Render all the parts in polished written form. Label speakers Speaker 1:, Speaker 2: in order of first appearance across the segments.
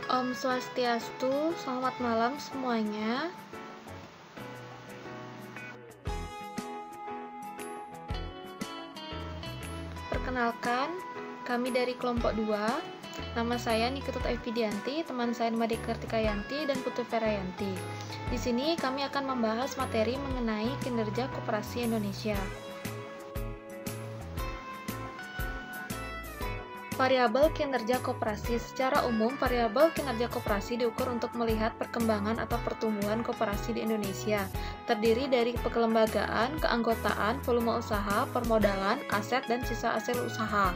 Speaker 1: Om Swastiastu, selamat malam semuanya. Perkenalkan, kami dari kelompok 2. Nama saya Nikitut Evidianti, teman saya Made Kartikayanti dan Putu Ferayanti. Di sini kami akan membahas materi mengenai kinerja koperasi Indonesia. Variabel kinerja koperasi. Secara umum, variabel kinerja koperasi diukur untuk melihat perkembangan atau pertumbuhan koperasi di Indonesia. Terdiri dari kelembagaan, keanggotaan, volume usaha, permodalan, aset, dan sisa hasil usaha.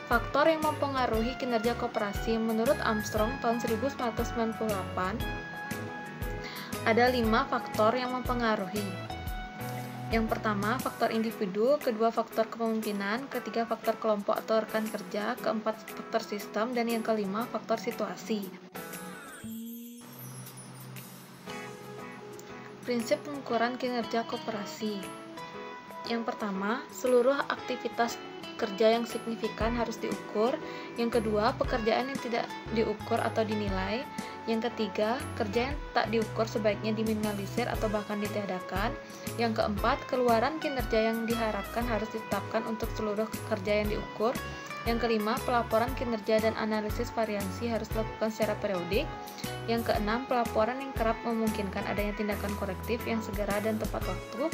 Speaker 1: Faktor yang mempengaruhi kinerja koperasi menurut Armstrong tahun 1998, ada 5 faktor yang mempengaruhi. Yang pertama, faktor individu, kedua faktor kepemimpinan, ketiga faktor kelompok atau rekan kerja, keempat faktor sistem, dan yang kelima faktor situasi. Prinsip pengukuran kinerja koperasi. Yang pertama, seluruh aktivitas kerja yang signifikan harus diukur. Yang kedua, pekerjaan yang tidak diukur atau dinilai. Yang ketiga, kerja yang tak diukur sebaiknya diminimalisir atau bahkan ditiadakan. Yang keempat, keluaran kinerja yang diharapkan harus ditetapkan untuk seluruh kerja yang diukur. Yang kelima, pelaporan kinerja dan analisis variansi harus dilakukan secara periodik. Yang keenam, pelaporan yang kerap memungkinkan adanya tindakan korektif yang segera dan tepat waktu.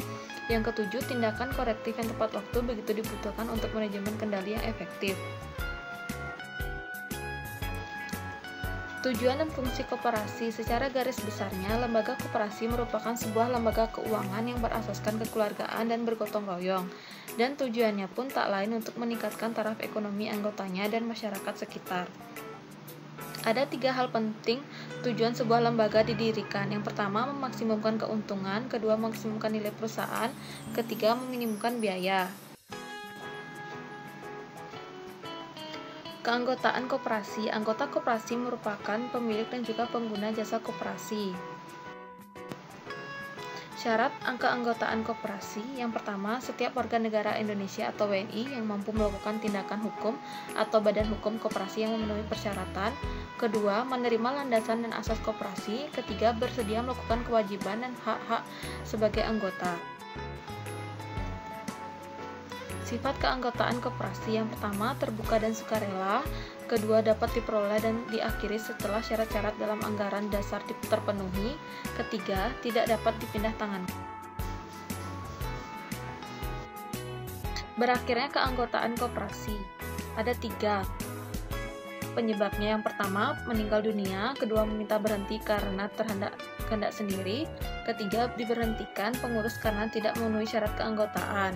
Speaker 1: Yang ketujuh, tindakan korektif yang tepat waktu begitu dibutuhkan untuk manajemen kendali yang efektif. Tujuan dan fungsi koperasi. Secara garis besarnya, lembaga koperasi merupakan sebuah lembaga keuangan yang berasaskan kekeluargaan dan bergotong royong, dan tujuannya pun tak lain untuk meningkatkan taraf ekonomi anggotanya dan masyarakat sekitar. Ada 3 hal penting tujuan sebuah lembaga didirikan. Yang pertama, memaksimumkan keuntungan, kedua, memaksimumkan nilai perusahaan, ketiga, meminimumkan biaya. Keanggotaan koperasi. Anggota koperasi merupakan pemilik dan juga pengguna jasa koperasi. Syarat keanggotaan koperasi. Yang pertama, setiap warga negara Indonesia atau WNI yang mampu melakukan tindakan hukum atau badan hukum koperasi yang memenuhi persyaratan. Kedua, menerima landasan dan asas koperasi. Ketiga, bersedia melakukan kewajiban dan hak-hak sebagai anggota. Sifat keanggotaan koperasi. Yang pertama, terbuka dan sukarela. Kedua, dapat diperoleh dan diakhiri setelah syarat-syarat dalam anggaran dasar terpenuhi. Ketiga, tidak dapat dipindah tangan. Berakhirnya keanggotaan koperasi. Ada 3 penyebabnya. Yang pertama, meninggal dunia. Kedua, meminta berhenti karena kehendak sendiri. Ketiga, diberhentikan pengurus karena tidak memenuhi syarat keanggotaan.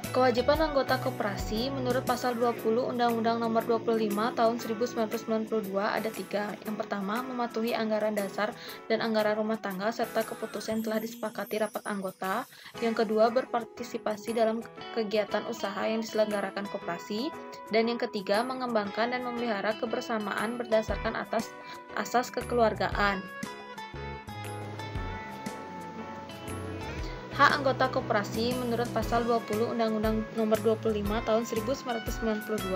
Speaker 1: Kewajiban anggota koperasi menurut pasal 20 Undang-Undang Nomor 25 Tahun 1992 ada 3. Yang pertama, mematuhi anggaran dasar dan anggaran rumah tangga serta keputusan yang telah disepakati rapat anggota. Yang kedua, berpartisipasi dalam kegiatan usaha yang diselenggarakan koperasi. Dan yang ketiga, mengembangkan dan memelihara kebersamaan berdasarkan atas asas kekeluargaan. Hak anggota koperasi menurut pasal 20 Undang-Undang Nomor 25 Tahun 1992.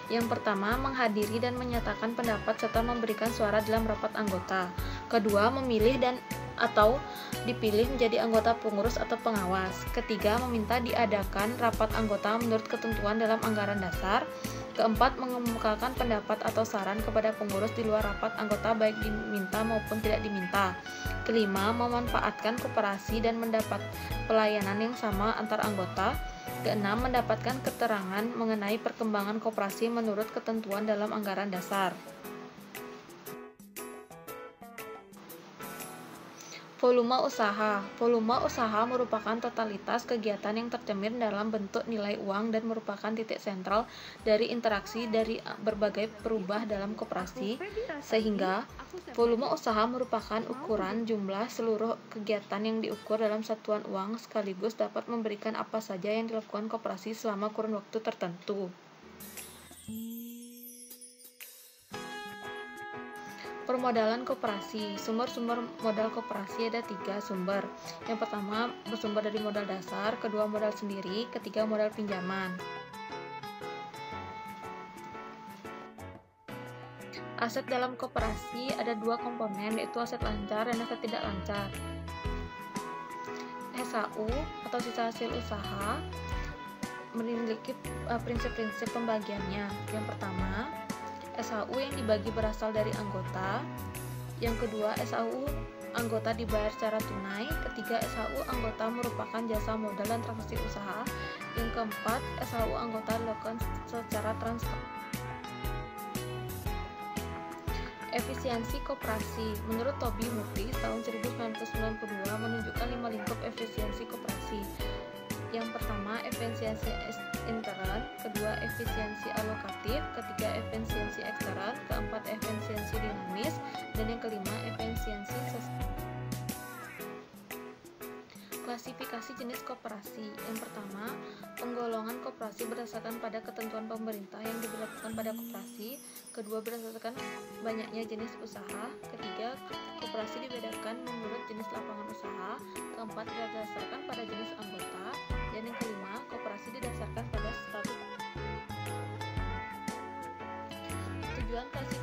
Speaker 1: Yang pertama, menghadiri dan menyatakan pendapat serta memberikan suara dalam rapat anggota. Kedua, memilih dan atau dipilih menjadi anggota pengurus atau pengawas. Ketiga, meminta diadakan rapat anggota menurut ketentuan dalam anggaran dasar. Keempat, mengemukakan pendapat atau saran kepada pengurus di luar rapat anggota baik diminta maupun tidak diminta. Kelima, memanfaatkan koperasi dan mendapat pelayanan yang sama antar anggota. Keenam, mendapatkan keterangan mengenai perkembangan koperasi menurut ketentuan dalam anggaran dasar. Volume usaha. Volume usaha merupakan totalitas kegiatan yang tercermin dalam bentuk nilai uang dan merupakan titik sentral dari interaksi dari berbagai perubah dalam koperasi, sehingga volume usaha merupakan ukuran jumlah seluruh kegiatan yang diukur dalam satuan uang sekaligus dapat memberikan apa saja yang dilakukan koperasi selama kurun waktu tertentu. Permodalan koperasi. Sumber-sumber modal koperasi ada 3 sumber. Yang pertama bersumber dari modal dasar, kedua modal sendiri, ketiga modal pinjaman. Aset dalam koperasi ada dua komponen, yaitu aset lancar dan aset tidak lancar. SAU atau sisa hasil usaha memiliki prinsip-prinsip pembagiannya. Yang pertama, SAU yang dibagi berasal dari anggota. Yang kedua, SAU anggota dibayar secara tunai. Ketiga, SAU anggota merupakan jasa modal dan transaksi usaha. Yang keempat, SAU anggota dilakukan secara transfer. Efisiensi koperasi. Menurut Toby Mukti tahun 1992 menunjukkan 5 lingkup efisiensi koperasi. Yang pertama, efisiensi intern, kedua, efisiensi alokatif, ketiga, efisiensi eksternal, keempat, efisiensi dinamis, dan yang kelima, efisiensi sosial. Klasifikasi jenis koperasi. Yang pertama, penggolongan koperasi berdasarkan pada ketentuan pemerintah yang diberlakukan pada koperasi. Kedua, berdasarkan banyaknya jenis usaha. Ketiga, koperasi dibedakan menurut jenis lapangan usaha. Keempat, berdasarkan pada jenis anggota. Dan yang kelima, koperasi didasarkan pada status. Tujuan klasifikasi